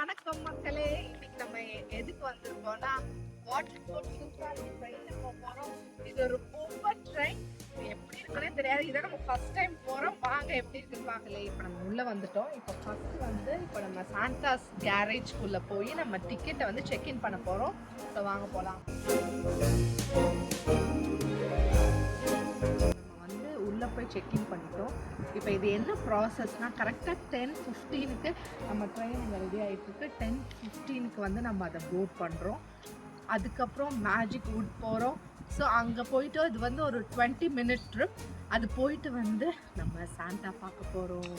வணக்கம் மக்களே. இன்னைக்கு நம்ம எதுக்கு வந்திருக்கோம்னா வாட்டர் ஸ்போர்ட்ஸ் ட்ரெயின்ல போறோம். இது ஒரு ஓப்பன் ட்ரெயின். எப்படி இருக்குன்னே தெரியாது. இதை நம்ம ஃபர்ஸ்ட் டைம் போறோம். வாங்க எப்படி இருக்குன்னு பார்க்கல. இப்போ நம்ம உள்ள வந்துட்டோம். இப்போ நம்ம சாண்டாஸ் கேரேஜ்குள்ள போய் நம்ம டிக்கெட்டை வந்து செக்இன் பண்ண போறோம். ஸோ வாங்க போலாம். போய் செக்இன் பண்ணிட்டோம். இப்போ இது என்ன ப்ராசஸ்னால் கரெக்டாக 10:15க்கு நம்ம ட்ரெயின் இங்கே ரெடி ஆகிட்டுருக்கு. 10:15க்கு வந்து நம்ம அதை போட் பண்ணுறோம். அதுக்கப்புறம் மேஜிக் வுட் போகிறோம். ஸோ அங்கே போயிட்டு இது வந்து ஒரு 20 minute ட்ரிப். அது போயிட்டு வந்து நம்ம சாண்டா பார்க்க போகிறோம்.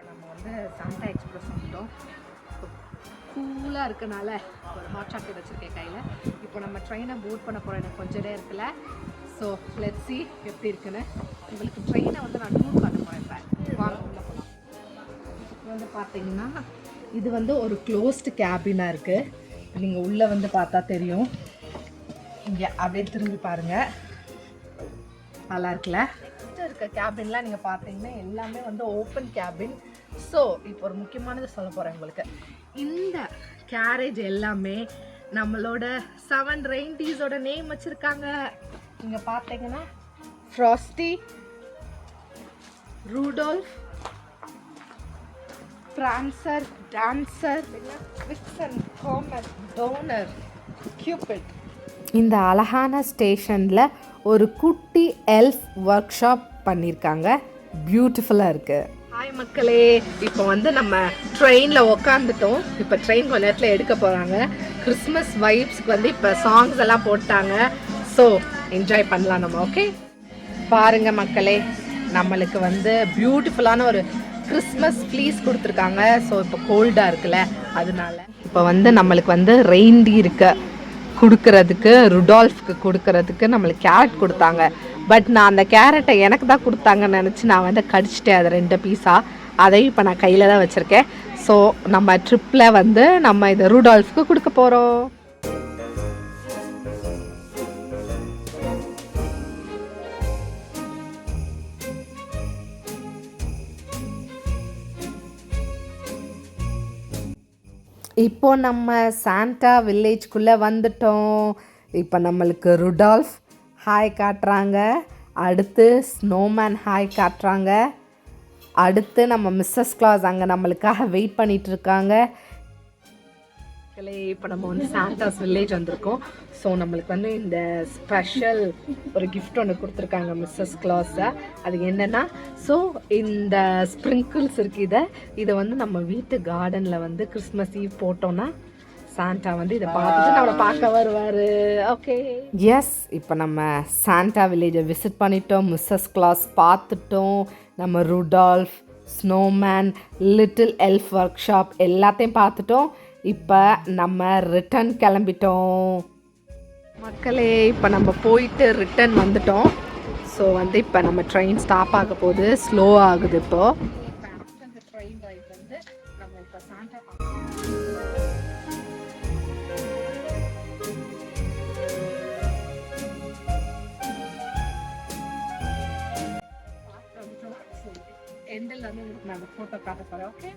நம்ம வந்து சாண்டா எக்ஸ்பிரஸ் வந்துட்டோம். கூலாக இருக்கனால ஒரு ஹாட் சாக்லேட் வச்சுருக்கேன் கையில். இப்போ நம்ம ட்ரெயினை போட் பண்ண போகிறோம். எனக்கு கொஞ்சம் நேரம் இருக்குல்ல. ஸோ லெட்ஸ் see எப்படி இருக்குன்னு. உங்களுக்கு ட்ரெயினை வந்து நான் டூர் காட்ட போகிறேன். இப்போ வாங்க உள்ள போகலாம். வந்து பார்த்தீங்கன்னா இது வந்து ஒரு க்ளோஸ்டு கேபினாக இருக்குது. நீங்கள் உள்ளே வந்து பார்த்தா தெரியும். இங்கே அப்படியே திரும்பி பாருங்கள், நல்லா இருக்குல்ல. இருக்க கேபின்லாம் நீங்கள் பார்த்தீங்கன்னா எல்லாமே வந்து ஓப்பன் கேபின். ஸோ இப்போ ஒரு முக்கியமானது சொல்ல போகிறேன் உங்களுக்கு. இந்த கேரேஜ் எல்லாமே நம்மளோட 7 ரெயின்டீஸோட நேம் வச்சுருக்காங்க. இங்கே பார்த்தீங்கன்னா Frosty, Rudolph, Prancer, Dancer, Vixen, Comet, Donner, Cupid. இந்த அழகான ஸ்டேஷனில் ஒரு குட்டி எல்ஃப் ஒர்க் ஷாப் பண்ணியிருக்காங்க. பியூட்டிஃபுல்லாக இருக்குது. ஹாய் மக்களே, இப்போ வந்து நம்ம ட்ரெயினில் உக்காந்துட்டோம். இப்போ ட்ரெயின் கொஞ்ச நேரத்தில் எடுக்க போகிறாங்க. கிறிஸ்மஸ் வைப்ஸ்க்கு வந்து இப்போ சாங்ஸ் எல்லாம் போட்டாங்க. ஸோ என்ஜாய் பண்ணலாம் நம்ம. ஓகே பாருங்கள் மக்களே, நம்மளுக்கு வந்து பியூட்டிஃபுல்லான ஒரு கிறிஸ்மஸ் ஃப்ளீஸ் கொடுத்துருக்காங்க. ஸோ இப்போ கோல்டாக இருக்குல்ல, அதனால இப்போ வந்து நம்மளுக்கு வந்து ரெயின்டீருக்கு கொடுக்கறதுக்கு, ருடால்ஃப்க்கு கொடுக்கறதுக்கு நம்மளுக்கு கேரட் கொடுத்தாங்க. பட் நான் அந்த கேரட்டை எனக்கு தான் கொடுத்தாங்கன்னு நினச்சி நான் வந்து கடிச்சிட்டேன் அதை 2 பீஸாக. அதையும் இப்போ நான் கையில் தான் வச்சுருக்கேன். ஸோ நம்ம ட்ரிப்பில் வந்து நம்ம இதை ரூடால்ஃப்க்கு கொடுக்க போகிறோம். இப்போ நம்ம சாண்டா வில்லேஜ்குள்ளே வந்துட்டோம். இப்போ நம்மளுக்கு ருடால்ஃப் ஹாய் காட்டுறாங்க. அடுத்து ஸ்னோமேன் ஹாய் காட்டுறாங்க. அடுத்து நம்ம மிஸ்ஸஸ் கிளாஸ் அங்கே நம்மளுக்காக வெயிட் பண்ணிகிட்ருக்காங்க. இப்போ நம்ம வந்து சாண்டாஸ் வில்லேஜ் வந்திருக்கோம். ஸோ நம்மளுக்கு வந்து இந்த ஸ்பெஷல் ஒரு கிஃப்ட் ஒன்று கொடுத்துருக்காங்க மிஸ்ஸஸ் கிளாஸை. அது என்னென்னா, ஸோ இந்த ஸ்ப்ரிங்கிள்ஸ் இருக்குது. இதை வந்து நம்ம வீட்டு கார்டனில் வந்து கிறிஸ்மஸ் ஈவ் போட்டோன்னா சாண்டா வந்து இதை பார்த்துட்டு நம்மளை பார்க்க வருவார். ஓகே எஸ், இப்போ நம்ம சாண்டா வில்லேஜை விசிட் பண்ணிட்டோம். மிஸ்ஸஸ் கிளாஸ் பார்த்துட்டோம். நம்ம Rudolph, snowman, little elf workshop எல்லாத்தையும் பார்த்துட்டோம். இப்போ நம்ம ரிட்டர்ன் கிளம்பிட்டோம் மக்களே. இப்போ நம்ம போயிட்டு ரிட்டர்ன் வந்துட்டோம். ஸோ வந்து இப்போ நம்ம ட்ரெயின் ஸ்டாப் ஆக போகுது. ஸ்லோ ஆகுது. இப்போது ட்ரெயின் ரைட் வந்து நம்ம இப்போ சாண்டா எண்டில் வந்து உங்களுக்கு நான் ஃபோட்டோ காட்ட போகிறேன். ஓகே